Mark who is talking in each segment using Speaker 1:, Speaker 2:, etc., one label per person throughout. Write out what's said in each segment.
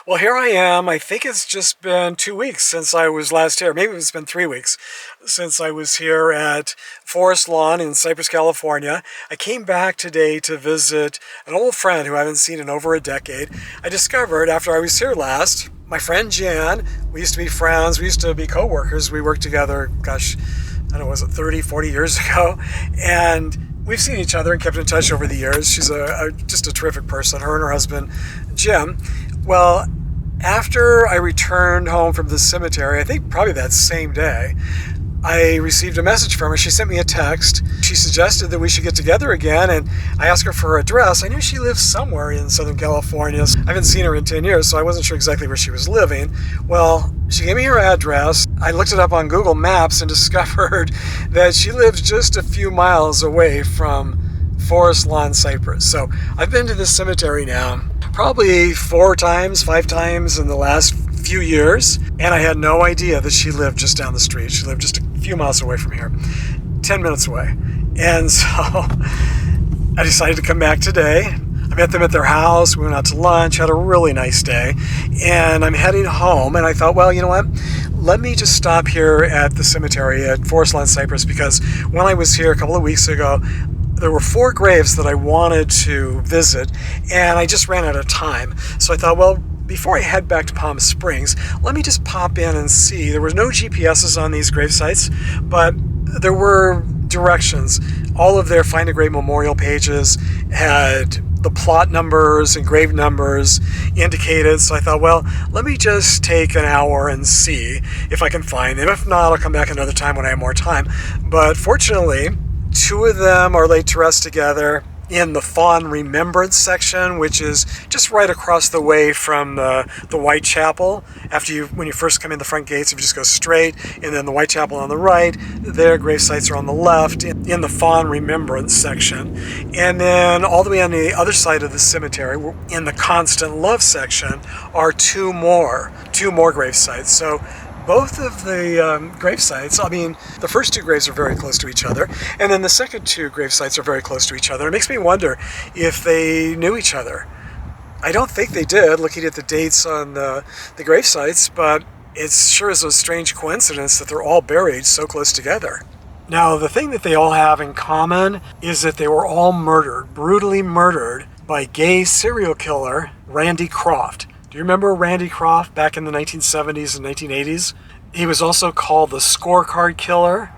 Speaker 1: Well, here I am. I think it's just been 2 weeks since I was last here. Maybe it's been 3 weeks since I was here at Forest Lawn in Cypress, California. I came back today to visit an old friend who I haven't seen in over a decade. I discovered after I was here last, my friend Jan, we used to be friends, we used to be co-workers. We worked together, gosh, I don't know, was it 30, 40 years ago? And we've seen each other and kept in touch over the years. She's just a terrific person, her and her husband, Jim. Well, after I returned home from the cemetery, I think probably that same day, I received a message from her. She sent me a text. She suggested that we should get together again, and I asked her for her address. I knew she lived somewhere in Southern California. I haven't seen her in 10 years, so I wasn't sure exactly where she was living. Well, she gave me her address. I looked it up on Google Maps and discovered that she lives just a few miles away from Forest Lawn, Cypress. So I've been to this cemetery now probably 4 times, 5 times in the last few years, and I had no idea that she lived just down the street. She lived just a few miles away from here, 10 minutes away. And so I decided to come back today. I met them at their house. We went out to lunch, had a really nice day, and I'm heading home. And I thought, well, you know what? Let me just stop here at the cemetery at Forest Lawn, Cypress, because when I was here a couple of weeks ago, there were 4 graves that I wanted to visit, and I just ran out of time. So I thought, well, before I head back to Palm Springs, let me just pop in and see. There was no GPSs on these grave sites, but there were directions. All of their Find a Grave memorial pages had the plot numbers and grave numbers indicated. So I thought, well, let me just take an hour and see if I can find them. If not, I'll come back another time when I have more time. But fortunately, 2 of them are laid to rest together in the Fawn Remembrance section, which is just right across the way from the Whitechapel. When you first come in the front gates, if you just go straight, and then the Whitechapel on the right, their grave sites are on the left in the Fawn Remembrance section. And then all the way on the other side of the cemetery, in the Constant Love section, are 2 more grave sites. So both of the grave sites, I mean, the first 2 graves are very close to each other, and then the second 2 grave sites are very close to each other. It makes me wonder if they knew each other. I don't think they did, looking at the dates on the grave sites, but it sure is a strange coincidence that they're all buried so close together. Now, the thing that they all have in common is that they were all murdered, brutally murdered, by gay serial killer Randy Kraft. Do you remember Randy Kraft back in the 1970s and 1980s? He was also called the scorecard killer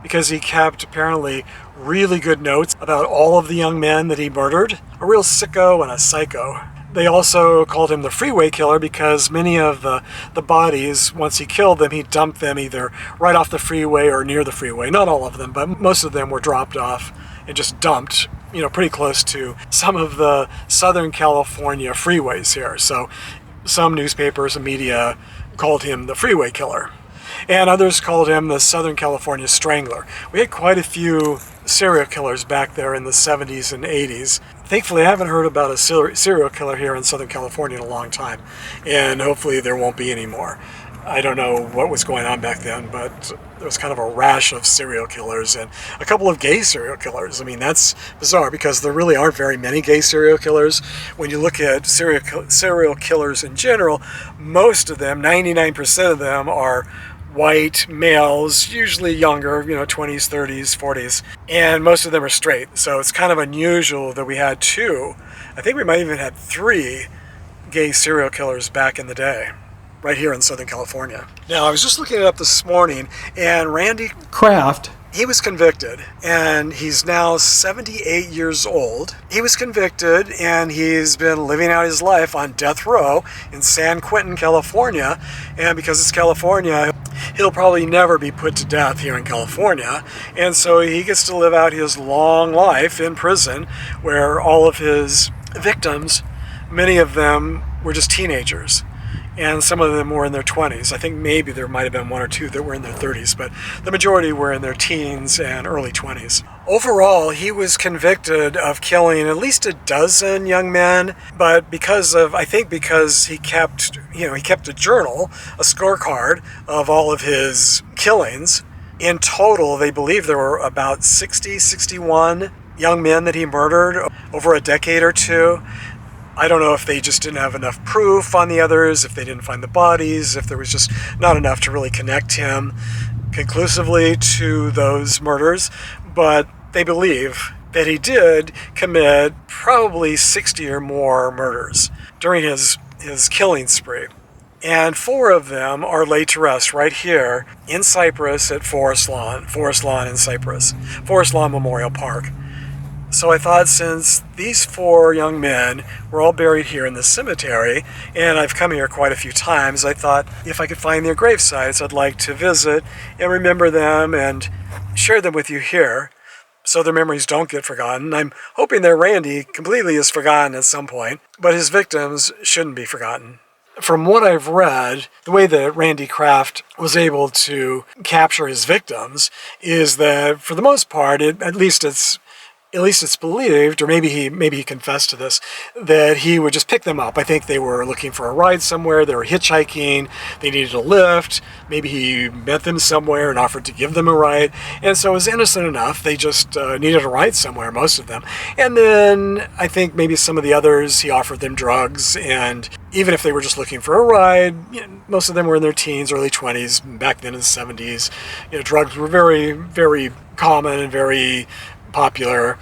Speaker 1: because he kept apparently really good notes about all of the young men that he murdered. A real sicko and a psycho. They also called him the freeway killer because many of the bodies, once he killed them, he dumped them either right off the freeway or near the freeway. Not all of them, but most of them were dropped off and just dumped, pretty close to some of the Southern California freeways here. So some newspapers and media called him the freeway killer, and others called him the Southern California Strangler. We had quite a few serial killers back there in the 70s and 80s. Thankfully, I haven't heard about a serial killer here in Southern California in a long time, and hopefully there won't be any more. I don't know what was going on back then, but there was kind of a rash of serial killers and a couple of gay serial killers. I mean, that's bizarre because there really aren't very many gay serial killers. When you look at serial killers in general, most of them, 99% of them, are white males, usually younger, 20s, 30s, 40s, and most of them are straight. So it's kind of unusual that we had 2. I think we might even had 3 gay serial killers back in the day, right here in Southern California. Now, I was just looking it up this morning, and Randy Kraft, he was convicted, and he's now 78 years old. He was convicted, and he's been living out his life on death row in San Quentin, California, and because it's California, he'll probably never be put to death here in California, and so he gets to live out his long life in prison, where all of his victims, many of them were just teenagers, and some of them were in their 20s. I think maybe there might have been 1 or 2 that were in their 30s, but the majority were in their teens and early 20s. Overall, he was convicted of killing at least a dozen young men, but because he kept a journal, a scorecard of all of his killings. In total, they believe there were about 61 young men that he murdered over a decade or 2. I don't know if they just didn't have enough proof on the others, if they didn't find the bodies, if there was just not enough to really connect him conclusively to those murders, but they believe that he did commit probably 60 or more murders during his killing spree. And 4 of them are laid to rest right here in Cyprus at Forest Lawn in Cyprus, Forest Lawn Memorial Park. So I thought, since these 4 young men were all buried here in this cemetery, and I've come here quite a few times, I thought if I could find their grave sites, I'd like to visit and remember them and share them with you here, so their memories don't get forgotten. I'm hoping that Randy completely is forgotten at some point, but his victims shouldn't be forgotten. From what I've read, the way that Randy Kraft was able to capture his victims is that, for the most part, at least it's believed, or maybe he confessed to this, that he would just pick them up. I think they were looking for a ride somewhere, they were hitchhiking, they needed a lift, maybe he met them somewhere and offered to give them a ride, and so it was innocent enough, they just needed a ride somewhere, most of them. And then I think maybe some of the others, he offered them drugs, and even if they were just looking for a ride, most of them were in their teens, early 20s, back then in the 70s. Drugs were very, very common and very popular,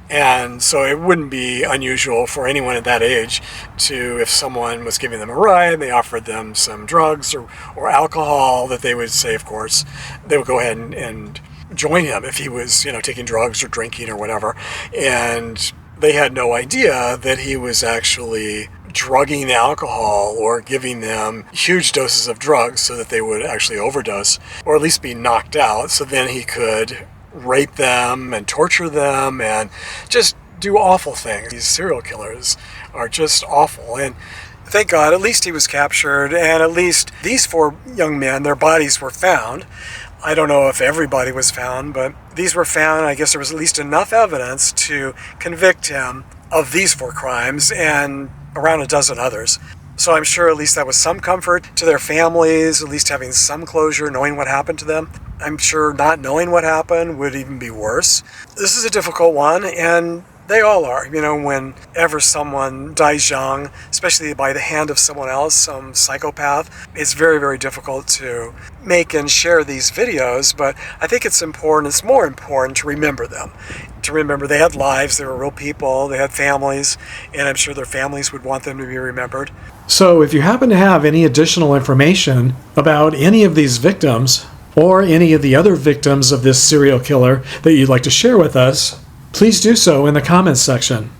Speaker 1: and so it wouldn't be unusual for anyone at that age to, if someone was giving them a ride, they offered them some drugs or alcohol, that they would say, of course, they would go ahead and join him if he was, taking drugs or drinking or whatever. And they had no idea that he was actually drugging alcohol or giving them huge doses of drugs so that they would actually overdose, or at least be knocked out, so then he could rape them and torture them and just do awful things. These serial killers are just awful, and thank God at least he was captured, and at least these 4 young men, their bodies were found. I don't know if everybody was found, but these were found. I guess there was at least enough evidence to convict him of these 4 crimes and around a dozen others. So I'm sure at least that was some comfort to their families, at least having some closure, knowing what happened to them. I'm sure not knowing what happened would even be worse. This is a difficult one, and they all are. Whenever someone dies young, especially by the hand of someone else, some psychopath, it's very, very difficult to make and share these videos, but I think it's more important to remember them. To remember they had lives, they were real people, they had families, and I'm sure their families would want them to be remembered. So if you happen to have any additional information about any of these victims, or any of the other victims of this serial killer that you'd like to share with us, please do so in the comments section.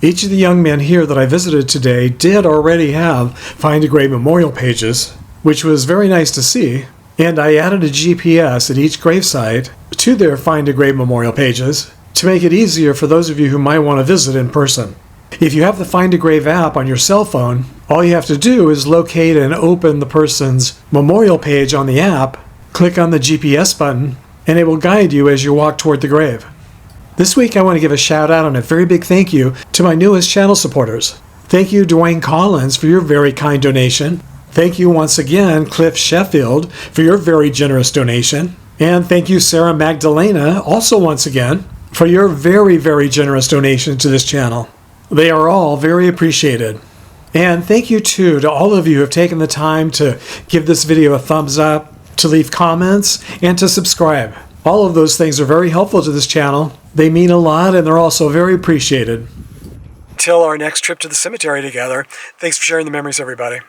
Speaker 1: Each of the young men here that I visited today did already have Find a Grave memorial pages, which was very nice to see, and I added a GPS at each gravesite to their Find a Grave memorial pages to make it easier for those of you who might want to visit in person. If you have the Find a Grave app on your cell phone, all you have to do is locate and open the person's memorial page on the app, click on the GPS button, and it will guide you as you walk toward the grave. This week I want to give a shout out and a very big thank you to my newest channel supporters. Thank you, Dwayne Collins, for your very kind donation. Thank you once again, Cliff Sheffield, for your very generous donation. And thank you, Sarah Magdalena, also once again, for your very, very generous donation to this channel. They are all very appreciated. And thank you too to all of you who have taken the time to give this video a thumbs up, to leave comments, and to subscribe. All of those things are very helpful to this channel. They mean a lot, and they're also very appreciated. Till our next trip to the cemetery together, thanks for sharing the memories, everybody.